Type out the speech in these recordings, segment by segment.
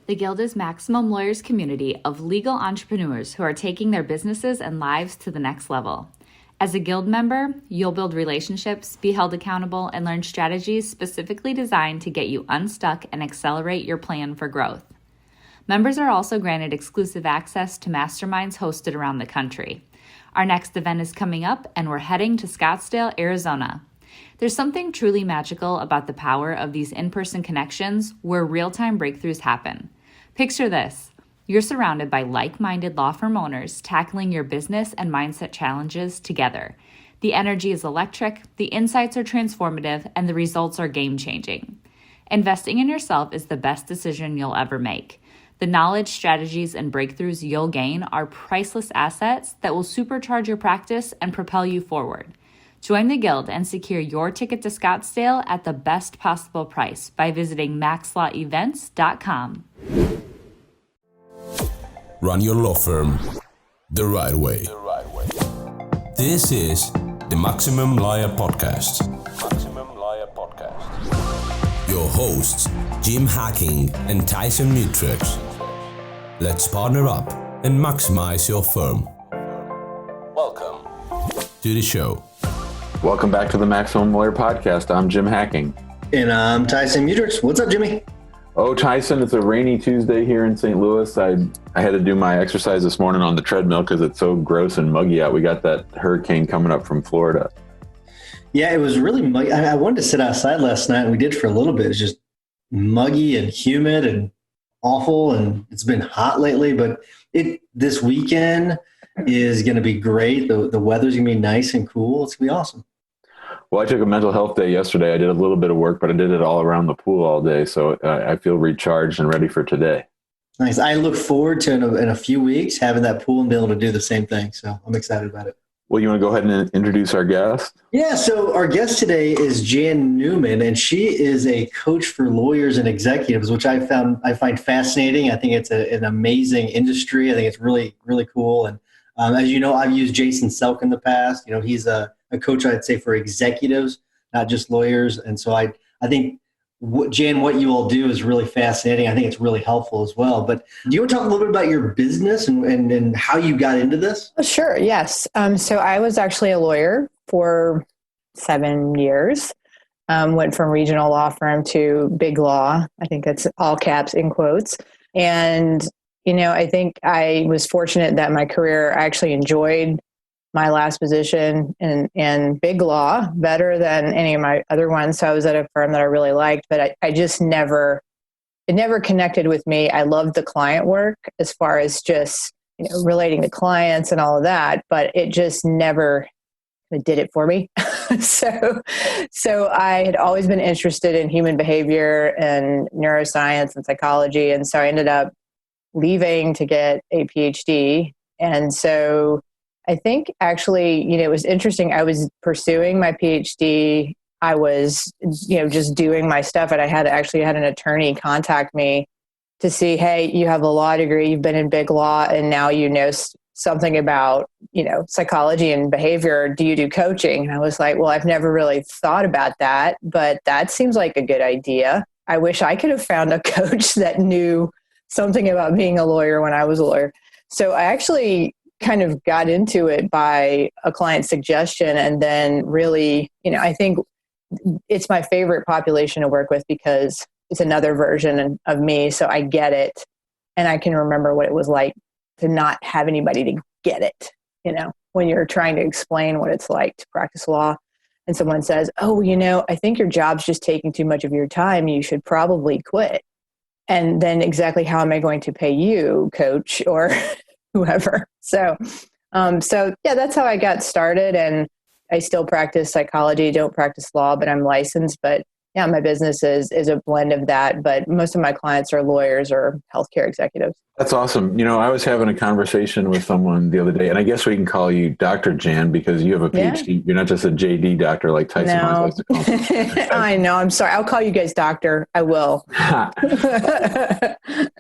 The Guild is Maximum Lawyers' community of legal entrepreneurs who are taking their businesses and lives to the next level. As a Guild member, you'll build relationships, be held accountable, and learn strategies specifically designed to get you unstuck and accelerate your plan for growth. Members are also granted exclusive access to masterminds hosted around the country. Our next event is coming up, and we're heading to Scottsdale, Arizona. There's something truly magical about the power of these in-person connections where real-time breakthroughs happen. Picture this. You're surrounded by like-minded law firm owners tackling your business and mindset challenges together. The energy is electric, the insights are transformative, and the results are game-changing. Investing in yourself is the best decision you'll ever make. The knowledge, strategies, and breakthroughs you'll gain are priceless assets that will supercharge your practice and propel you forward. Join the Guild and secure your ticket to Scottsdale at the best possible price by visiting maxlawevents.com. Run your law firm the right way. This is the Maximum Lawyer Podcast. Your hosts, Jim Hacking and Tyson Mutrux. Let's partner up and maximize your firm. Welcome to the show. Welcome back to the Maximum Lawyer Podcast. I'm Jim Hacking. And I'm Tyson Mutrux. What's up, Jimmy? Oh, Tyson, it's a rainy Tuesday here in St. Louis. I had to do my exercise this morning on the treadmill because it's so gross and muggy out. We got that hurricane coming up from Florida. Yeah, it was really muggy. I wanted to sit outside last night, and we did for a little bit. It was just muggy and humid and awful, and it's been hot lately. But this weekend is going to be great. The weather's going to be nice and cool. It's going to be awesome. Well, I took a mental health day yesterday. I did a little bit of work, but I did it all around the pool all day. So I feel recharged and ready for today. Nice. I look forward to in a few weeks having that pool and be able to do the same thing. So I'm excited about it. Well, you want to go ahead and introduce our guest? Yeah. So our guest today is Jan Newman, and she is a coach for lawyers and executives, which I find fascinating. I think it's an amazing industry. I think it's really, really cool. And as you know, I've used Jason Selk in the past. You know, he's a coach, I'd say, for executives, not just lawyers. And so I think, Jan, what you all do is really fascinating. I think it's really helpful as well. But do you want to talk a little bit about your business and how you got into this? Sure, yes. So I was actually a lawyer for 7 years. Went from regional law firm to big law. I think that's all caps in quotes. And, you know, I think I was fortunate that my career, I actually enjoyed my last position in big law better than any of my other ones. So I was at a firm that I really liked, but I just it never connected with me. I loved the client work as far as just, you know, relating to clients and all of that, but it just never did it for me. So I had always been interested in human behavior and neuroscience and psychology. And so I ended up leaving to get a PhD. And so I think actually, you know, it was interesting. I was pursuing my PhD. I was, you know, just doing my stuff. And I had an attorney contact me to see, hey, you have a law degree, you've been in big law, and now you know something about, you know, psychology and behavior. Do you do coaching? And I was like, well, I've never really thought about that, but that seems like a good idea. I wish I could have found a coach that knew something about being a lawyer when I was a lawyer. So I actually kind of got into it by a client's suggestion. And then really, you know, I think it's my favorite population to work with because it's another version of me. So I get it. And I can remember what it was like to not have anybody to get it, you know, when you're trying to explain what it's like to practice law and someone says, oh, you know, I think your job's just taking too much of your time. You should probably quit. And then exactly how am I going to pay you, coach, or whoever? So yeah, that's how I got started. And I still practice psychology, don't practice law, but I'm licensed. But yeah, my business is a blend of that. But most of my clients are lawyers or healthcare executives. That's awesome. You know, I was having a conversation with someone the other day, and I guess we can call you Dr. Jan because you have a PhD. Yeah. You're not just a JD doctor like Tyson likes to call me. I know. I'm sorry. I'll call you guys doctor. I will. I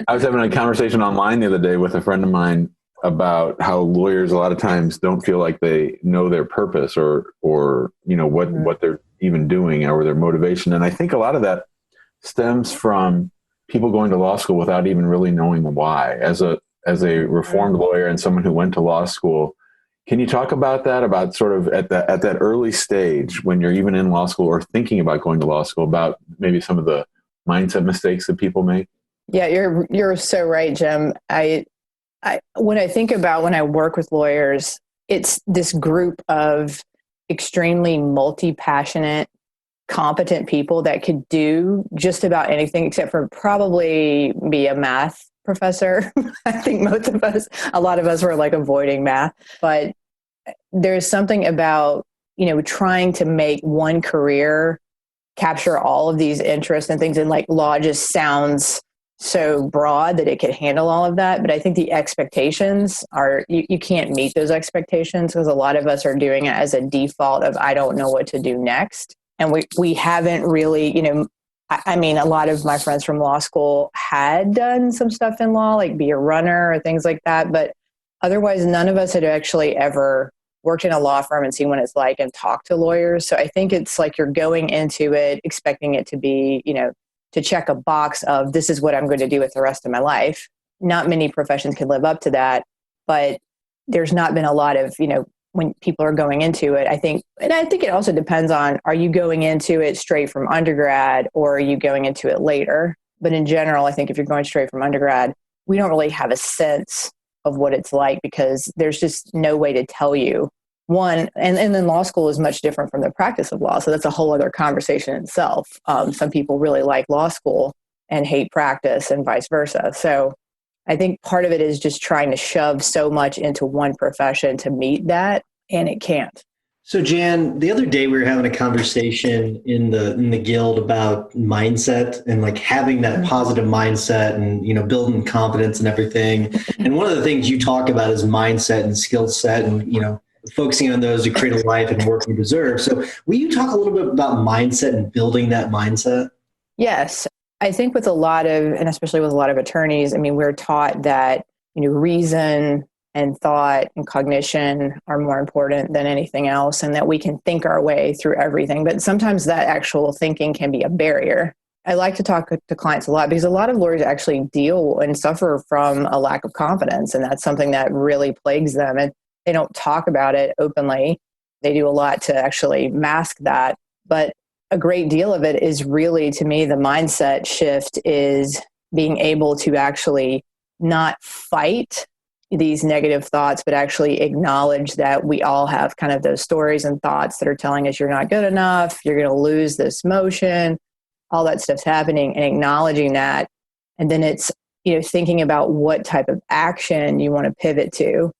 was having a conversation online the other day with a friend of mine about how lawyers a lot of times don't feel like they know their purpose or you know what they're even doing or their motivation. And I think a lot of that stems from people going to law school without even really knowing why. As a reformed lawyer and someone who went to law school, can you talk about that, about sort of at that early stage when you're even in law school or thinking about going to law school, about maybe some of the mindset mistakes that people make? Yeah, you're so right, Jim. I when I think about when I work with lawyers, it's this group of extremely multi-passionate, competent people that could do just about anything except for probably be a math professor. I think a lot of us were like avoiding math, but there's something about, trying to make one career capture all of these interests and things. And like law just sounds so broad that it could handle all of that. But I think the expectations are, you can't meet those expectations because a lot of us are doing it as a default of, I don't know what to do next. And we haven't really, I mean, a lot of my friends from law school had done some stuff in law, like be a runner or things like that. But otherwise, none of us had actually ever worked in a law firm and seen what it's like and talked to lawyers. So I think it's like you're going into it expecting it to be, to check a box of this is what I'm going to do with the rest of my life. Not many professions can live up to that, but there's not been a lot of, when people are going into it, I think it also depends on, are you going into it straight from undergrad or are you going into it later? But in general, I think if you're going straight from undergrad, we don't really have a sense of what it's like because there's just no way to tell you. One, and then law school is much different from the practice of law. So that's a whole other conversation in itself. Some people really like law school and hate practice and vice versa. So I think part of it is just trying to shove so much into one profession to meet that, and it can't. So Jan, the other day we were having a conversation in the guild about mindset and like having that positive mindset and, building confidence and everything. And one of the things you talk about is mindset and skill set and, focusing on those to create a life and work you deserve. So will you talk a little bit about mindset and building that mindset? Yes. I think with a lot of, and especially with a lot of attorneys, I mean, we're taught that, reason and thought and cognition are more important than anything else, and that we can think our way through everything. But sometimes that actual thinking can be a barrier. I like to talk to clients a lot because a lot of lawyers actually deal and suffer from a lack of confidence. And that's something that really plagues them. And they don't talk about it openly. They do a lot to actually mask that. But a great deal of it is really, to me, the mindset shift is being able to actually not fight these negative thoughts, but actually acknowledge that we all have kind of those stories and thoughts that are telling us you're not good enough, you're going to lose this motion, all that stuff's happening, and acknowledging that. And then it's, thinking about what type of action you want to pivot to,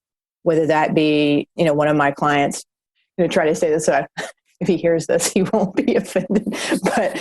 whether that be, one of my clients, try to say this so if he hears this, he won't be offended, but,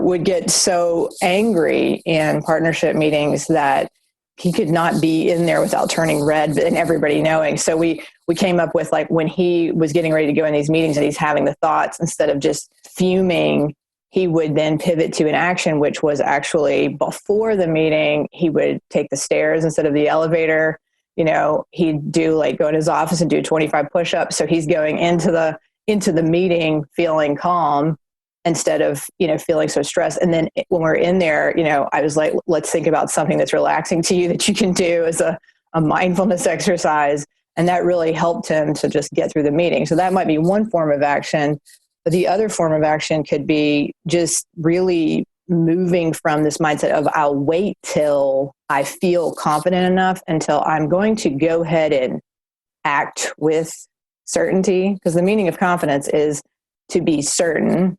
would get so angry in partnership meetings that he could not be in there without turning red and everybody knowing. So we came up with, like, when he was getting ready to go in these meetings and he's having the thoughts, instead of just fuming, he would then pivot to an action, which was actually before the meeting, he would take the stairs instead of the elevator. He'd do go in his office and do 25 push-ups. So he's going into the meeting feeling calm instead of, feeling so stressed. And then when we're in there, I was like, let's think about something that's relaxing to you that you can do as a mindfulness exercise. And that really helped him to just get through the meeting. So that might be one form of action. But the other form of action could be just really moving from this mindset of I'll wait till I feel confident enough until I'm going to go ahead and act with certainty, because the meaning of confidence is to be certain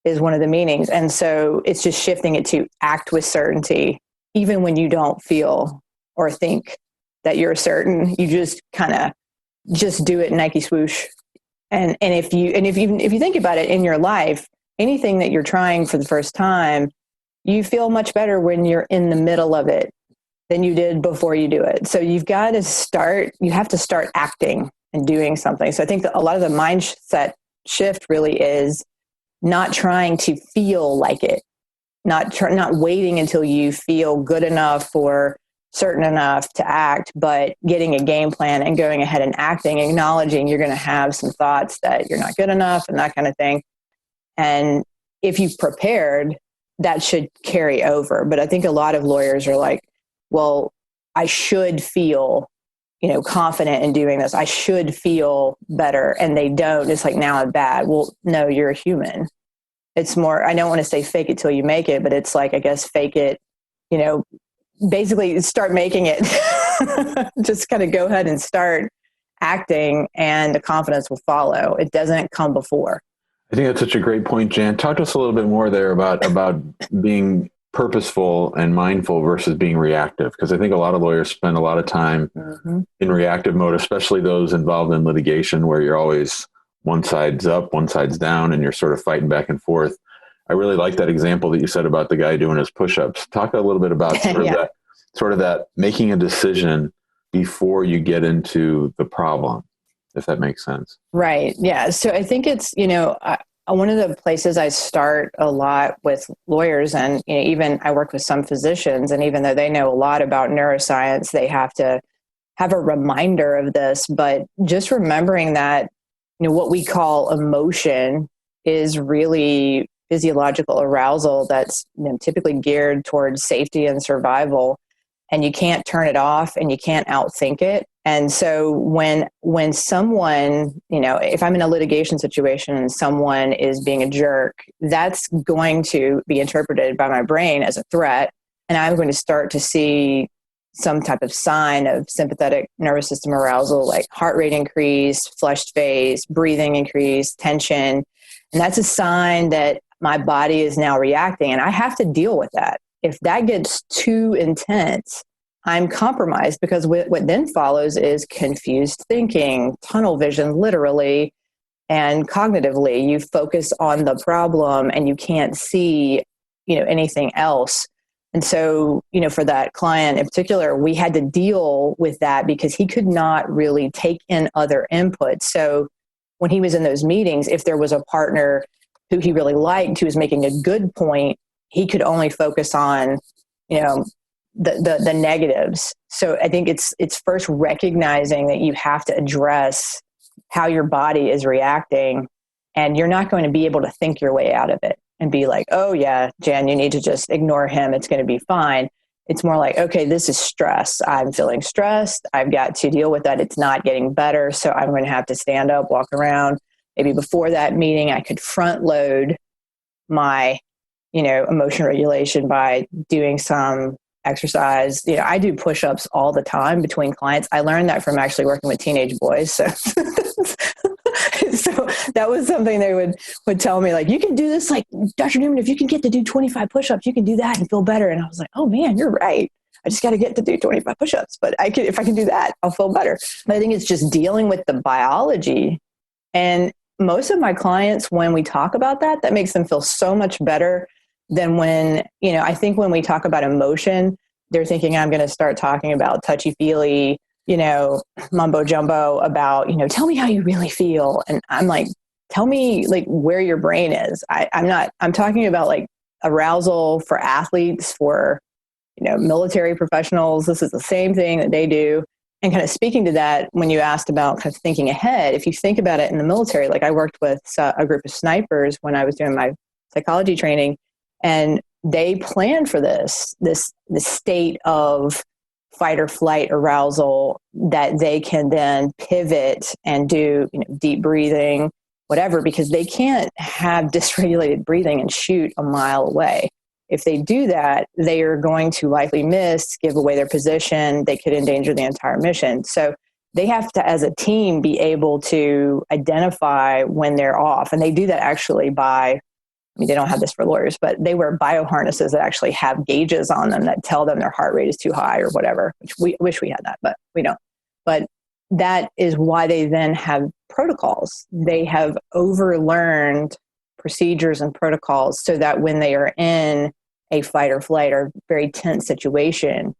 is one of the meanings. And so it's just shifting it to act with certainty, even when you don't feel or think that you're certain. You just kind of just do it Nike swoosh. And if you think about it in your life, anything that you're trying for the first time, you feel much better when you're in the middle of it than you did before you do it. So you have to start acting and doing something. So I think that a lot of the mindset shift really is not trying to feel like it, not waiting until you feel good enough or certain enough to act, but getting a game plan and going ahead and acting, acknowledging you're going to have some thoughts that you're not good enough and that kind of thing. And if you've prepared, that should carry over. But I think a lot of lawyers are like, well, I should feel, confident in doing this. I should feel better. And they don't. It's like, now I'm bad. Well, no, you're a human. It's more, I don't want to say fake it till you make it, but it's like, I guess, fake it, basically start making it. Just kind of go ahead and start acting, and the confidence will follow. It doesn't come before. I think that's such a great point, Jan. Talk to us a little bit more there about being purposeful and mindful versus being reactive, because I think a lot of lawyers spend a lot of time in reactive mode, especially those involved in litigation where you're always one side's up, one side's down, and you're sort of fighting back and forth. I really like that example that you said about the guy doing his push-ups. Talk a little bit about sort of that making a decision before you get into the problem, if that makes sense. Right. Yeah. So I think it's, one of the places I start a lot with lawyers, and even I work with some physicians, and even though they know a lot about neuroscience, they have to have a reminder of this. But just remembering that, what we call emotion is really physiological arousal that's typically geared towards safety and survival. And you can't turn it off, and you can't outthink it. And so when someone, if I'm in a litigation situation and someone is being a jerk, that's going to be interpreted by my brain as a threat. And I'm going to start to see some type of sign of sympathetic nervous system arousal, like heart rate increase, flushed face, breathing increase, tension. And that's a sign that my body is now reacting, and I have to deal with that. If that gets too intense, I'm compromised, because what then follows is confused thinking, tunnel vision, literally, and cognitively. You focus on the problem and you can't see, anything else. And so, for that client in particular, we had to deal with that because he could not really take in other input. So when he was in those meetings, if there was a partner who he really liked, who was making a good point, he could only focus on, the negatives. So I think it's first recognizing that you have to address how your body is reacting, and you're not going to be able to think your way out of it and be like, oh yeah, Jan, you need to just ignore him. It's going to be fine. It's more like, okay, this is stress. I'm feeling stressed. I've got to deal with that. It's not getting better. So I'm going to have to stand up, walk around. Maybe before that meeting, I could front load my, emotion regulation by doing some exercise. I do push-ups all the time between clients. I learned that from actually working with teenage boys. So, so that was something they would tell me, like, you can do this, like, Dr. Newman, if you can get to do 25 push-ups, you can do that and feel better. And I was like, oh man, you're right. I just got to get to do 25 push-ups, but if I can do that, I'll feel better. But I think it's just dealing with the biology. And most of my clients, when we talk about that makes them feel so much better than when, I think when we talk about emotion, they're thinking I'm going to start talking about touchy-feely, mumbo jumbo about, tell me how you really feel. And I'm like, tell me like where your brain is. I'm talking about like arousal for athletes, for, military professionals. This is the same thing that they do. And kind of speaking to that, when you asked about kind of thinking ahead, if you think about it in the military, like I worked with a group of snipers when I was doing my psychology training, and they planned for this state of fight or flight arousal that they can then pivot and do, deep breathing, whatever, because they can't have dysregulated breathing and shoot a mile away. If they do that, they are going to likely miss, give away their position. They could endanger the entire mission. So they have to, as a team, be able to identify when they're off. And they do that actually by, they don't have this for lawyers, but they wear bioharnesses that actually have gauges on them that tell them their heart rate is too high or whatever, which we wish we had that, but we don't. But that is why they then have protocols. They have overlearned procedures and protocols so that when they are in a fight or flight or very tense situation,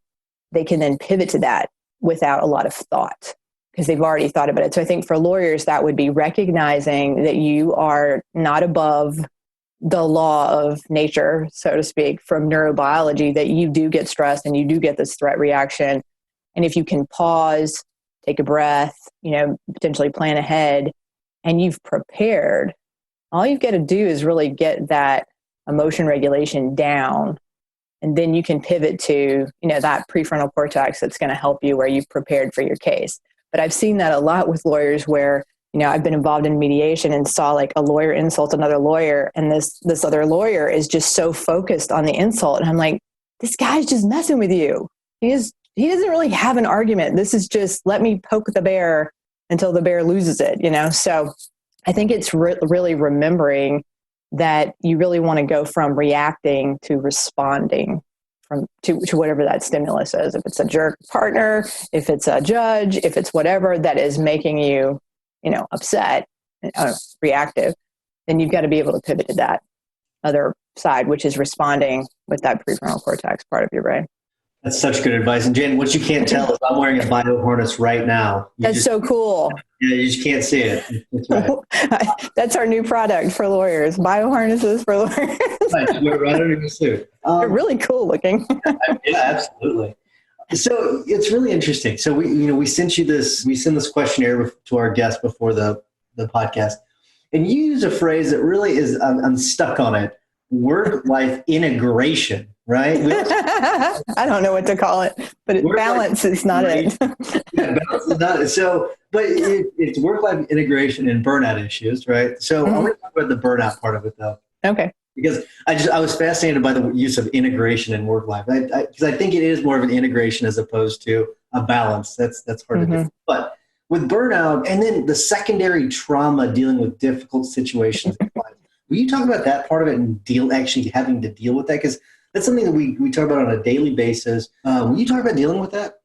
they can then pivot to that without a lot of thought because they've already thought about it. So I think for lawyers, that would be recognizing that you are not above the law of nature, so to speak, from neurobiology, that you do get stressed and you do get this threat reaction. And if you can pause, take a breath, potentially plan ahead, and you've prepared, all you've got to do is really get that emotion regulation down. And then you can pivot to, that prefrontal cortex that's going to help you where you've prepared for your case. But I've seen that a lot with lawyers where, I've been involved in mediation and saw like a lawyer insult another lawyer. And this other lawyer is just so focused on the insult. And I'm like, this guy's just messing with you. He doesn't really have an argument. This is just, let me poke the bear until the bear loses it, So I think it's really remembering that you really want to go from reacting to responding to whatever that stimulus is. If it's a jerk partner, if it's a judge, if it's whatever that is making you, upset, reactive, then you've got to be able to pivot to that other side, which is responding with that prefrontal cortex part of your brain. That's such good advice. And Jen, what you can't tell is I'm wearing a bio harness right now. That's so cool. Yeah, you just can't see it. That's right. That's our new product for lawyers, bio harnesses for lawyers. Right, right under your suit. They're really cool looking. Yeah, absolutely. So it's really interesting. So we send this questionnaire to our guests before the podcast, and you use a phrase that really is, I'm stuck on it, work-life integration, right? I don't know what to call it, but balance is not it. Yeah, balance is not it. So, but it's work-life integration and burnout issues, right? So I want to talk about the burnout part of it though. Okay. Because I was fascinated by the use of integration in work life. Because I think it is more of an integration as opposed to a balance. That's hard to do. But with burnout and then the secondary trauma dealing with difficult situations in life, will you talk about that part of it and actually having to deal with that? Because that's something that we talk about on a daily basis. Will you talk about dealing with that?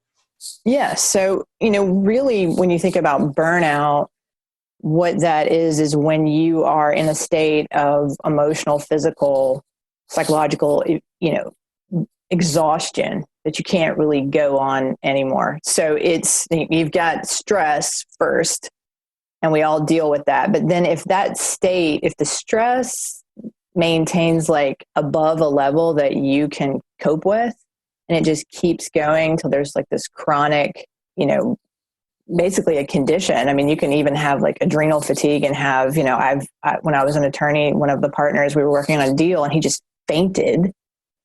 Yeah. So, really when you think about burnout, what that is when you are in a state of emotional, physical, psychological, exhaustion that you can't really go on anymore. So you've got stress first, and we all deal with that. But then if the stress maintains like above a level that you can cope with, and it just keeps going till there's like this chronic, basically a condition. I mean, you can even have like adrenal fatigue and have, when I was an attorney, one of the partners, we were working on a deal and he just fainted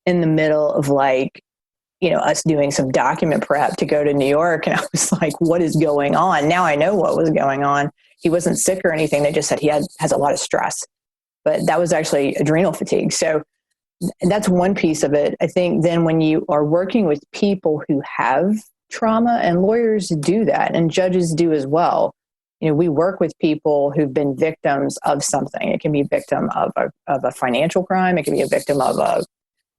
in the middle of us doing some document prep to go to New York. And I was like, what is going on? Now I know what was going on. He wasn't sick or anything. They just said he has a lot of stress, but that was actually adrenal fatigue. So that's one piece of it. I think then when you are working with people who have trauma, and lawyers do that, and judges do as well. We work with people who've been victims of something. It can be a victim of a financial crime. It can be a victim of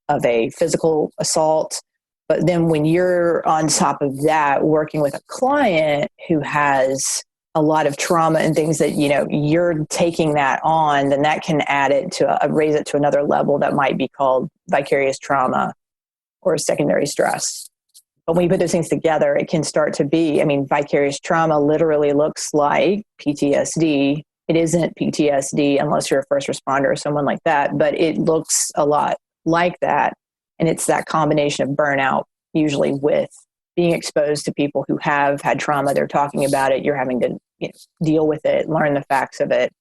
a physical assault. But then when you're on top of that, working with a client who has a lot of trauma and things that, you're taking that on, then that can add it to raise it to another level that might be called vicarious trauma or secondary stress. But when you put those things together, it can start to be, vicarious trauma literally looks like PTSD. It isn't PTSD unless you're a first responder or someone like that, but it looks a lot like that. And it's that combination of burnout, usually with being exposed to people who have had trauma. They're talking about it. You're having to deal with it, learn the facts of it.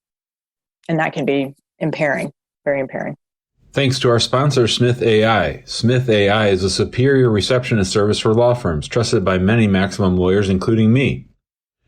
And that can be impairing, very impairing. Thanks to our sponsor, Smith AI. Smith AI is a superior receptionist service for law firms, trusted by many maximum lawyers, including me.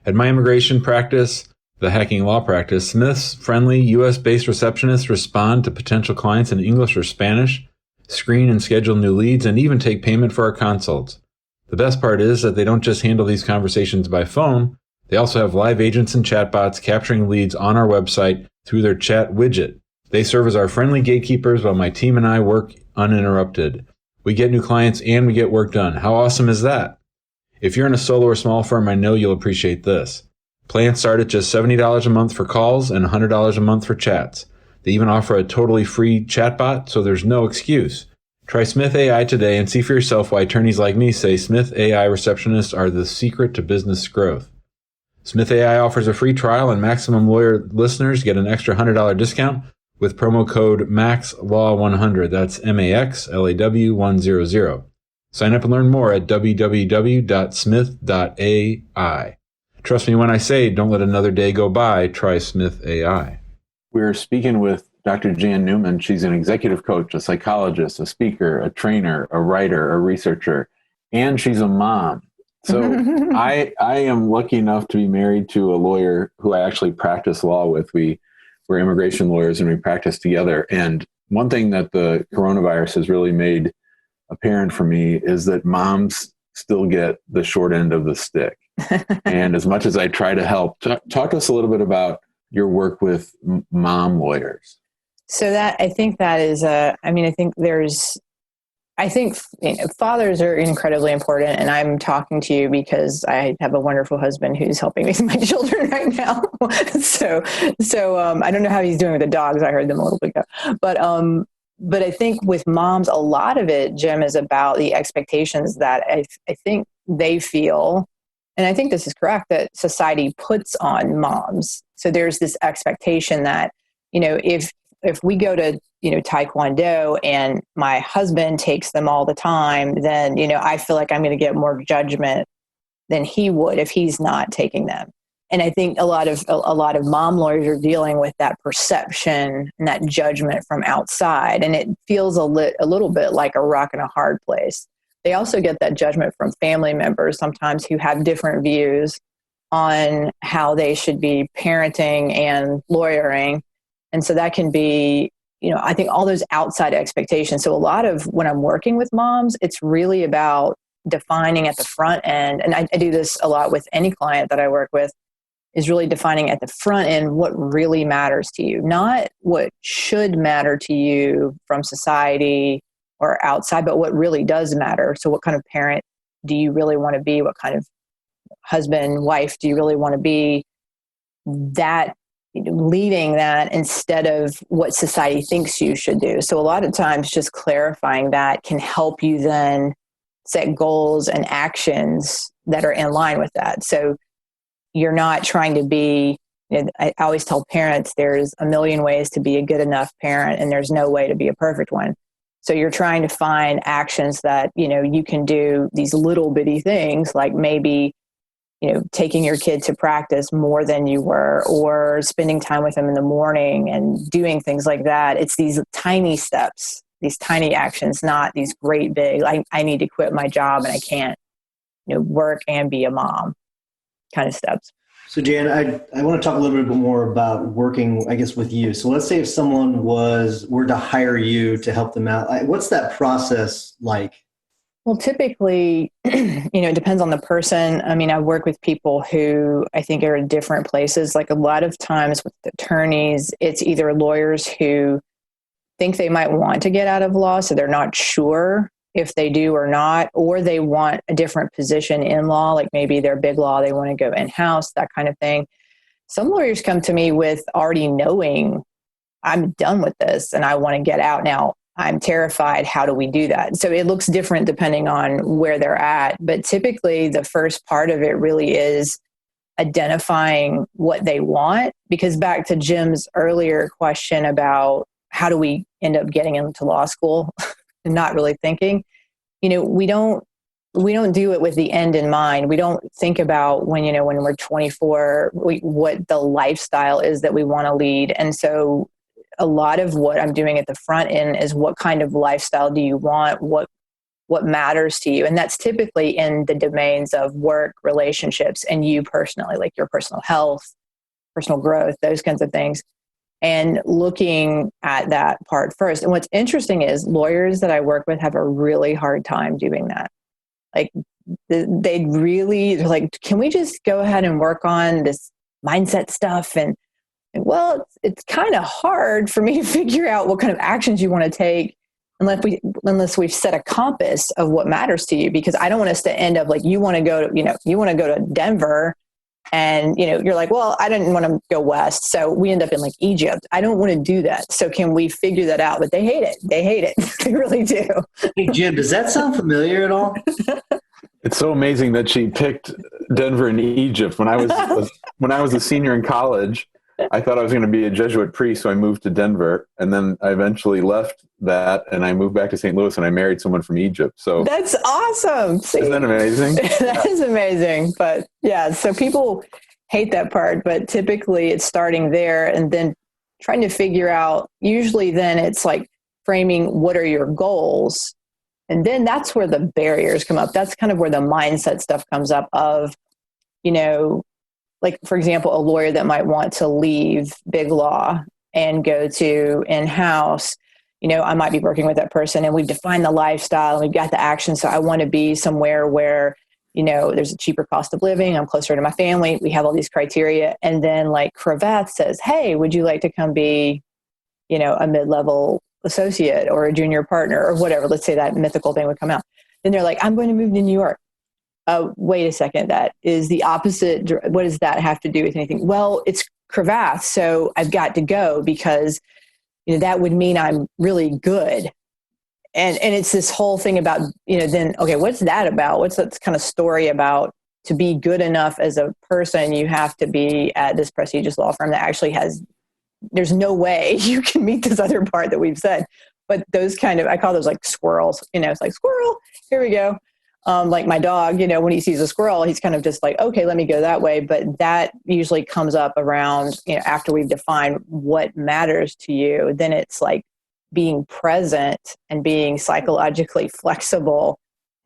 At my immigration practice, the hacking law practice, Smith's friendly U.S.-based receptionists respond to potential clients in English or Spanish, screen and schedule new leads, and even take payment for our consults. The best part is that they don't just handle these conversations by phone. They also have live agents and chatbots capturing leads on our website through their chat widget. They serve as our friendly gatekeepers while my team and I work uninterrupted. We get new clients and we get work done. How awesome is that? If you're in a solo or small firm, I know you'll appreciate this. Plans start at just $70 a month for calls and $100 a month for chats. They even offer a totally free chatbot, so there's no excuse. Try Smith AI today and see for yourself why attorneys like me say Smith AI receptionists are the secret to business growth. Smith AI offers a free trial, and Maximum Lawyer listeners get an extra $100 discount with promo code MAXLAW100. That's MAXLAW100. Sign up and learn more at www.smith.ai. Trust me when I say, don't let another day go by. Try Smith AI. We're speaking with Dr. Jan Newman. She's an executive coach, a psychologist, a speaker, a trainer, a writer, a researcher, and she's a mom. So I am lucky enough to be married to a lawyer who I actually practice law with. We're immigration lawyers and we practice together. And one thing that the coronavirus has really made apparent for me is that moms still get the short end of the stick. And as much as I try to help, talk to us a little bit about your work with mom lawyers. So I think that is I think fathers are incredibly important, and I'm talking to you because I have a wonderful husband who's helping raise my children right now. So I don't know how he's doing with the dogs. I heard them a little bit ago, but I think with moms, a lot of it, Jim, is about the expectations that I think they feel, and I think this is correct, that society puts on moms. So there's this expectation that, if we go to, Taekwondo and my husband takes them all the time, then, I feel like I'm going to get more judgment than he would if he's not taking them. And I think a lot of mom lawyers are dealing with that perception and that judgment from outside. And it feels a little bit like a rock and a hard place. They also get that judgment from family members sometimes who have different views on how they should be parenting and lawyering. And so that can be, I think all those outside expectations. So a lot of when I'm working with moms, it's really about defining at the front end. And I do this a lot with any client that I work with, is really defining at the front end what really matters to you, not what should matter to you from society or outside, but what really does matter. So what kind of parent do you really want to be? What kind of husband, wife do you really want to be? That, leading that instead of what society thinks you should do. So a lot of times just clarifying that can help you then set goals and actions that are in line with that. So you're not trying to be, I always tell parents there's a million ways to be a good enough parent and there's no way to be a perfect one. So you're trying to find actions that, you can do, these little bitty things, like maybe, taking your kid to practice more than you were, or spending time with them in the morning and doing things like that. It's these tiny steps, these tiny actions, not these great big, I need to quit my job and I can't, work and be a mom kind of steps. So Jan, I want to talk a little bit more about working, I guess, with you. So let's say if someone were to hire you to help them out, what's that process like? Well, typically, it depends on the person. I mean, I work with people who I think are in different places. Like a lot of times with attorneys, it's either lawyers who think they might want to get out of law, so they're not sure if they do or not, or they want a different position in law, like maybe they're big law, they want to go in-house, that kind of thing. Some lawyers come to me with already knowing, I'm done with this and I want to get out now. I'm terrified. How do we do that? So it looks different depending on where they're at. But typically the first part of it really is identifying what they want. Because back to Jim's earlier question about how do we end up getting into law school and not really thinking, we don't do it with the end in mind. We don't think about when we're 24, what the lifestyle is that we want to lead. And so a lot of what I'm doing at the front end is what kind of lifestyle do you want? What matters to you? And that's typically in the domains of work, relationships, and you personally, like your personal health, personal growth, those kinds of things. And looking at that part first. And what's interesting is lawyers that I work with have a really hard time doing that. Like they're like, can we just go ahead and work on this mindset stuff? And well, it's kind of hard for me to figure out what kind of actions you want to take unless we've set a compass of what matters to you, because I don't want us to end up like you want to go to Denver and you're like, well, I didn't want to go west, so we end up in like Egypt. I don't want to do that. So can we figure that out? But they hate it. They really do. Hey Jim, does that sound familiar at all? It's so amazing that she picked Denver and Egypt. When I was a senior in college, I thought I was going to be a Jesuit priest, so I moved to Denver, and then I eventually left that, and I moved back to St. Louis, and I married someone from Egypt. So that's awesome. See? Isn't that amazing? That is amazing. But yeah, so people hate that part, but typically it's starting there, and then trying to figure out, usually then it's like framing, what are your goals? And then that's where the barriers come up. That's kind of where the mindset stuff comes up of, like, for example, a lawyer that might want to leave big law and go to in-house. I might be working with that person and we've defined the lifestyle and we've got the action. So I want to be somewhere where, there's a cheaper cost of living. I'm closer to my family. We have all these criteria. And then like Cravath says, hey, would you like to come be, a mid-level associate or a junior partner or whatever? Let's say that mythical thing would come out. Then they're like, I'm going to move to New York. Wait a second. That is the opposite. What does that have to do with anything? Well, it's Cravath. So I've got to go because that would mean I'm really good. And it's this whole thing about, then, okay, what's that about? What's that kind of story about? To be good enough as a person, you have to be at this prestigious law firm that actually there's no way you can meet this other part that we've said. But those I call those like squirrels, it's like squirrel, here we go. Like my dog, when he sees a squirrel, he's kind of just like, okay, let me go that way. But that usually comes up around, after we've defined what matters to you, then it's like being present and being psychologically flexible,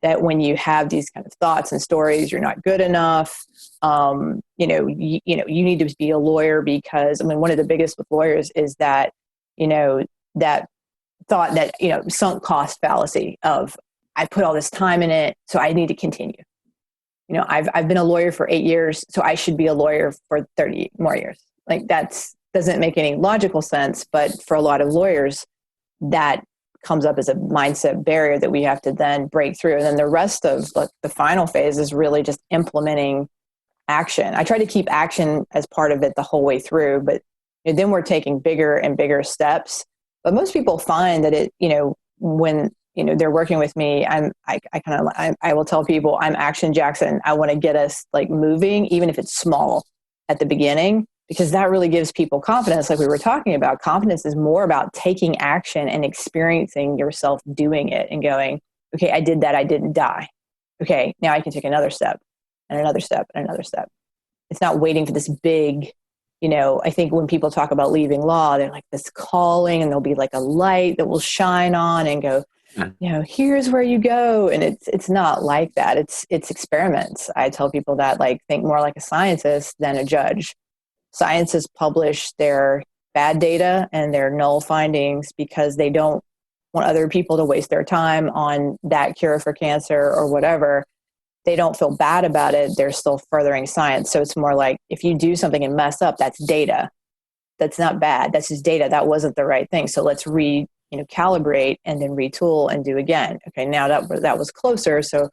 that when you have these kind of thoughts and stories, you're not good enough. You need to be a lawyer because, one of the biggest with lawyers is that, that thought that, sunk cost fallacy of, I put all this time in it, so I need to continue. I've been a lawyer for 8 years, so I should be a lawyer for 30 more years. Like doesn't make any logical sense, but for a lot of lawyers, that comes up as a mindset barrier that we have to then break through. And then the rest of the final phase is really just implementing action. I try to keep action as part of it the whole way through, but then we're taking bigger and bigger steps. But most people find that when they're working with me, I will tell people I'm Action Jackson. I want to get us like moving, even if it's small at the beginning, because that really gives people confidence. Like we were talking about, confidence is more about taking action and experiencing yourself doing it and going, okay, I did that. I didn't die. Okay, now I can take another step and another step and another step. It's not waiting for this big, I think when people talk about leaving law, they're like this calling, and there'll be like a light that will shine on and go, here's where you go. And it's not like that. It's experiments. I tell people that, like, think more like a scientist than a judge. Scientists publish their bad data and their null findings because they don't want other people to waste their time on that cure for cancer or whatever. They don't feel bad about it. They're still furthering science. So it's more like, if you do something and mess up, that's data. That's not bad. That's just data. That wasn't the right thing. So let's calibrate and then retool and do again. Okay, now that was closer. So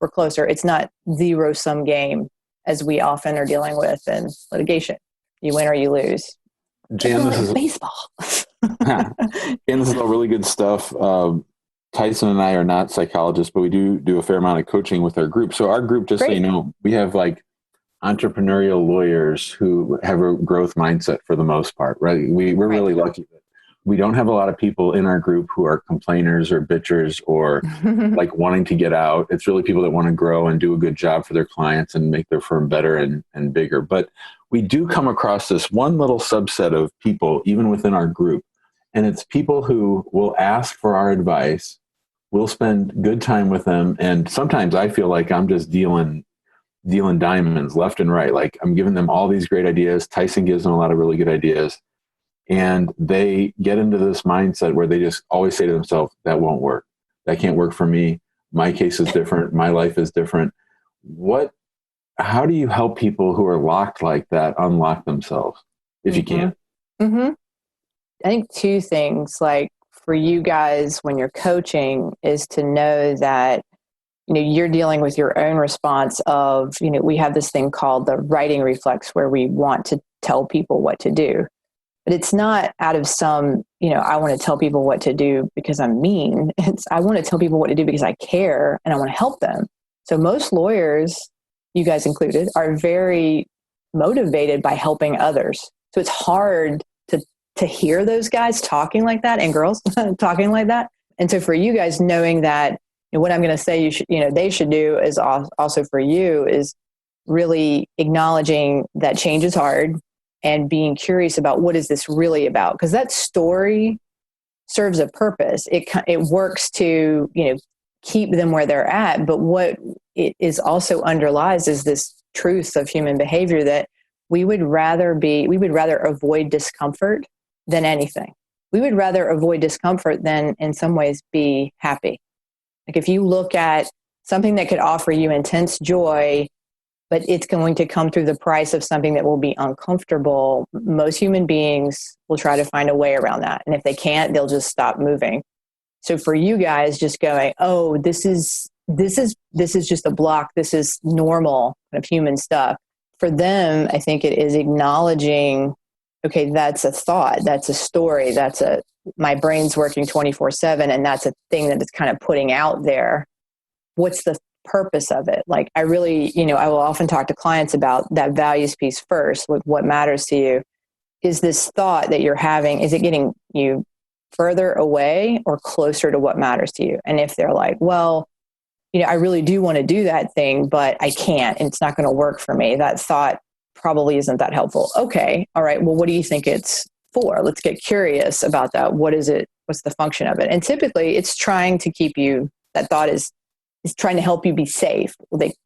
we're closer. It's not zero-sum game as we often are dealing with in litigation. You win or you lose. Jan, this is baseball. Jan, this is all really good stuff. Tyson and I are not psychologists, but we do a fair amount of coaching with our group. So our group, just so you know, we have like entrepreneurial lawyers who have a growth mindset for the most part, right? We're really lucky that we don't have a lot of people in our group who are complainers or bitchers or like wanting to get out. It's really people that want to grow and do a good job for their clients and make their firm better and bigger. But we do come across this one little subset of people, even within our group. And it's people who will ask for our advice. We'll spend good time with them. And sometimes I feel like I'm just dealing diamonds left and right. Like I'm giving them all these great ideas. Tyson gives them a lot of really good ideas. And they get into this mindset where they just always say to themselves, that won't work. That can't work for me. My case is different. My life is different. How do you help people who are locked like that unlock themselves if you can? Mm-hmm. I think two things, like for you guys when you're coaching, is to know that you're dealing with your own response of, we have this thing called the writing reflex where we want to tell people what to do. But it's not out of some, I want to tell people what to do because I'm mean. I want to tell people what to do because I care and I want to help them. So most lawyers, you guys included, are very motivated by helping others. So it's hard to hear those guys talking like that and girls talking like that. And so for you guys, knowing that what I'm going to say they should do is also for you is really acknowledging that change is hard. and being curious about what is this really about? Because that story serves a purpose. It works to, keep them where they're at. But what it is also underlies is this truth of human behavior that we would rather avoid discomfort than anything. We would rather avoid discomfort than in some ways be happy. Like if you look at something that could offer you intense joy, but it's going to come through the price of something that will be uncomfortable, most human beings will try to find a way around that. And if they can't, they'll just stop moving. So for you guys just going, oh, this is just a block. This is normal kind of human stuff. For them, I think it is acknowledging, okay, that's a thought, that's a story, my brain's working 24/7, and that's a thing that it's kind of putting out there. What's the purpose of it? Like I really, I will often talk to clients about that values piece first, what matters to you. Is this thought that you're having, is it getting you further away or closer to what matters to you? And if they're like, well, I really do want to do that thing, but I can't, and it's not going to work for me, that thought probably isn't that helpful. Okay. All right. Well, what do you think it's for? Let's get curious about that. What is it? What's the function of it? And typically it's trying to keep you, that thought is trying to help you be safe.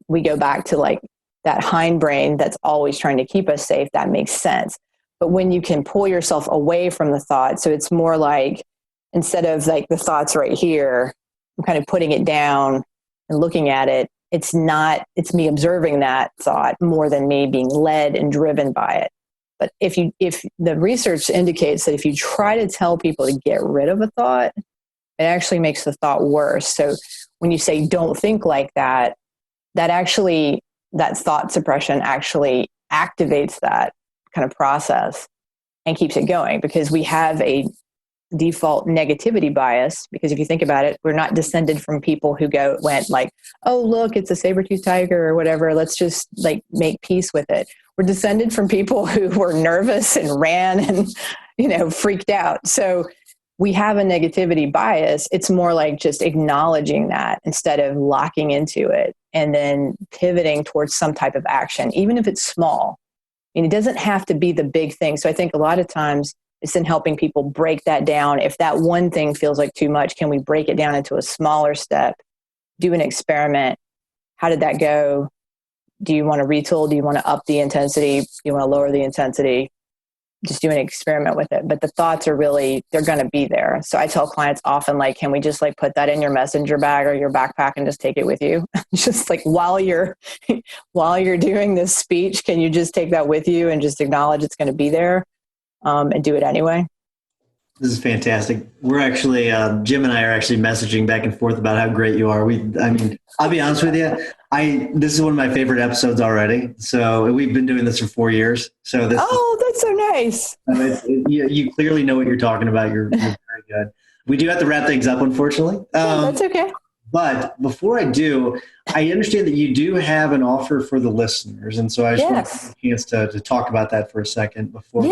We go back to like that hindbrain that's always trying to keep us safe. That makes sense. But when you can pull yourself away from the thought, so it's more like, instead of like the thoughts right here, I'm kind of putting it down and looking at it. It's me observing that thought more than me being led and driven by it. But if the research indicates that if you try to tell people to get rid of a thought, it actually makes the thought worse. So when you say don't think like that, that thought suppression actually activates that kind of process and keeps it going, because we have a default negativity bias. Because if you think about it, we're not descended from people who went like, oh, look, it's a saber-toothed tiger or whatever. Let's just like make peace with it. We're descended from people who were nervous and ran and, freaked out. So we have a negativity bias. It's more like just acknowledging that instead of locking into it and then pivoting towards some type of action, even if it's small. It doesn't have to be the big thing. So I think a lot of times it's in helping people break that down. If that one thing feels like too much, can we break it down into a smaller step? Do an experiment. How did that go? Do you want to retool? Do you want to up the intensity? Do you want to lower the intensity? Just do an experiment with it. But the thoughts are really, they're going to be there. So I tell clients often, like, can we just like put that in your messenger bag or your backpack and just take it with you? Just like while you're doing this speech, can you just take that with you and just acknowledge it's going to be there, and do it anyway? This is fantastic. We're actually, Jim and I are actually messaging back and forth about how great you are. I'll be honest with you. This is one of my favorite episodes already. So we've been doing this for 4 years. So that's so nice. You clearly know what you're talking about. You're very good. We do have to wrap things up, unfortunately. That's okay. But before I do, I understand that you do have an offer for the listeners. And so I just want to have a chance to talk about that for a second before.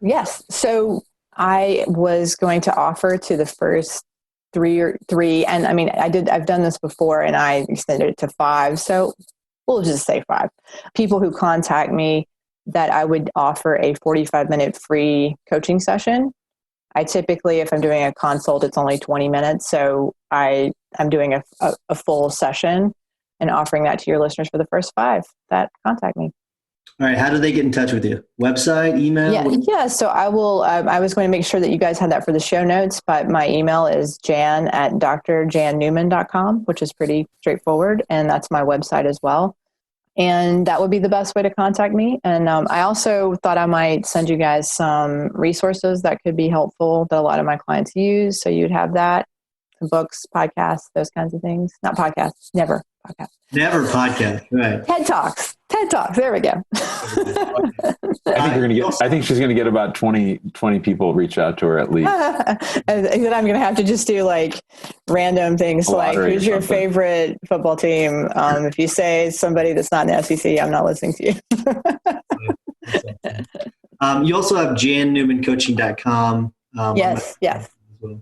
Yes. So I was going to offer to the first three, and I've done this before and I extended it to 5. So we'll just say 5 people who contact me, that I would offer a 45-minute free coaching session. I typically, if I'm doing a consult, it's only 20 minutes. So I'm doing a full session and offering that to your listeners for the first 5 that contact me. All right. How do they get in touch with you? Website, email? Yeah. So I will, I was going to make sure that you guys had that for the show notes, but my email is jan@drjannewman.com, which is pretty straightforward. And that's my website as well. And that would be the best way to contact me. And I also thought I might send you guys some resources that could be helpful that a lot of my clients use. So you'd have that, some books, podcasts, those kinds of things. Not podcasts, never podcasts. Never podcast, right. TED Talks. There we go. I think she's gonna get about 20 people reach out to her at least. And then I'm gonna have to just do like random things like, who's your favorite football team? If you say somebody that's not in the SEC, I'm not listening to you. You also have jannewmancoaching.com. Yes.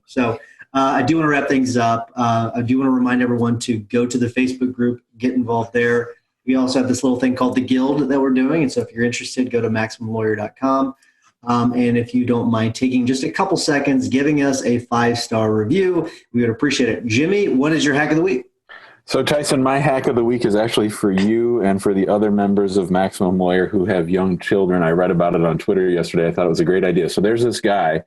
So I do want to wrap things up. I do want to remind everyone to go to the Facebook group, get involved there. We also have this little thing called the Guild that we're doing. And so if you're interested, go to MaximumLawyer.com. And if you don't mind taking just a couple seconds, giving us a 5-star review, we would appreciate it. Jimmy, what is your hack of the week? So Tyson, my hack of the week is actually for you and for the other members of Maximum Lawyer who have young children. I read about it on Twitter yesterday. I thought it was a great idea. So there's this guy.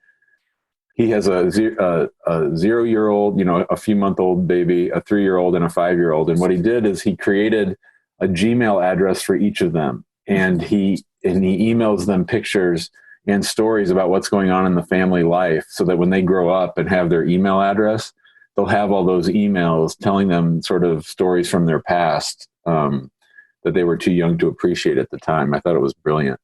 He has a 0-year-old, a few-month-old baby, a 3-year-old, and a 5-year-old. And what he did is he created a Gmail address for each of them, and he emails them pictures and stories about what's going on in the family life, so that when they grow up and have their email address, they'll have all those emails telling them sort of stories from their past that they were too young to appreciate at the time. I thought it was brilliant.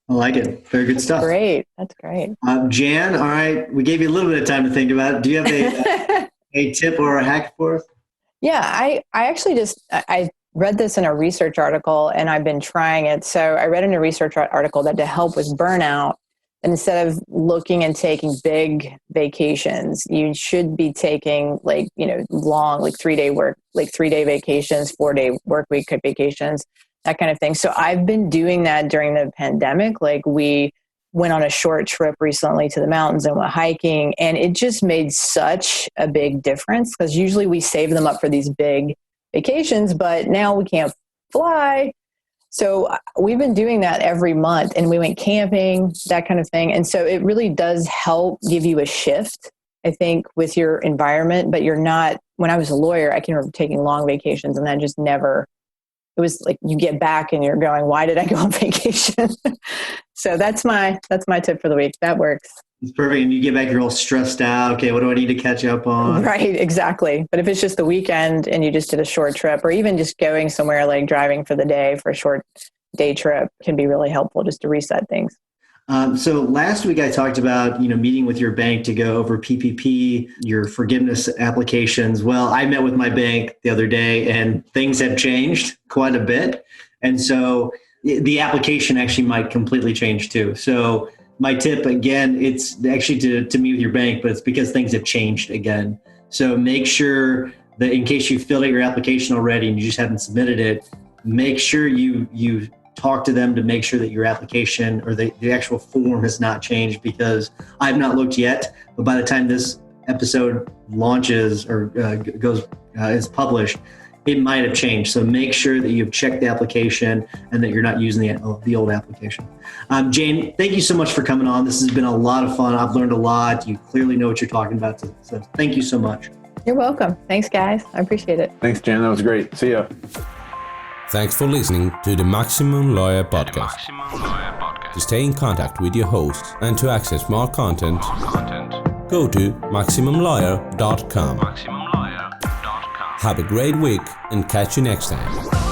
I like it. Very good stuff. Great. That's great. Jan, all right. We gave you a little bit of time to think about it. Do you have a tip or a hack for us? Yeah, I actually I read this in a research article and I've been trying it. So I read in a research article that to help with burnout, instead of looking and taking big vacations, you should be taking long, 3-day vacations, 4-day work week vacations, that kind of thing. So I've been doing that during the pandemic. We went on a short trip recently to the mountains and went hiking, and it just made such a big difference, because usually we save them up for these big vacations, but now we can't fly. So we've been doing that every month, and we went camping, that kind of thing. And so it really does help give you a shift, I think, with your environment, but you're not, when I was a lawyer, I can remember taking long vacations and then just never, it was like you get back and you're going, why did I go on vacation? So that's my tip for the week. That works. It's perfect. And you get back, you're all stressed out. Okay, what do I need to catch up on? Right, exactly. But if it's just the weekend and you just did a short trip, or even just going somewhere, like driving for the day for a short day trip, can be really helpful just to reset things. So last week I talked about, meeting with your bank to go over PPP, your forgiveness applications. Well, I met with my bank the other day and things have changed quite a bit. And so the application actually might completely change too. So my tip, again, it's actually to meet with your bank, but it's because things have changed again. So make sure that in case you filled out your application already and you just haven't submitted it, make sure you talk to them to make sure that your application or the actual form has not changed, because I've not looked yet, but by the time this episode launches or is published, it might have changed. So make sure that you've checked the application and that you're not using the old application. Jane, thank you so much for coming on. This has been a lot of fun. I've learned a lot. You clearly know what you're talking about. So thank you so much. You're welcome. Thanks, guys. I appreciate it. Thanks, Jan. That was great. See ya. Thanks for listening to the Maximum Lawyer Podcast. To stay in contact with your hosts and to access more content, go to MaximumLawyer.com. Have a great week and catch you next time.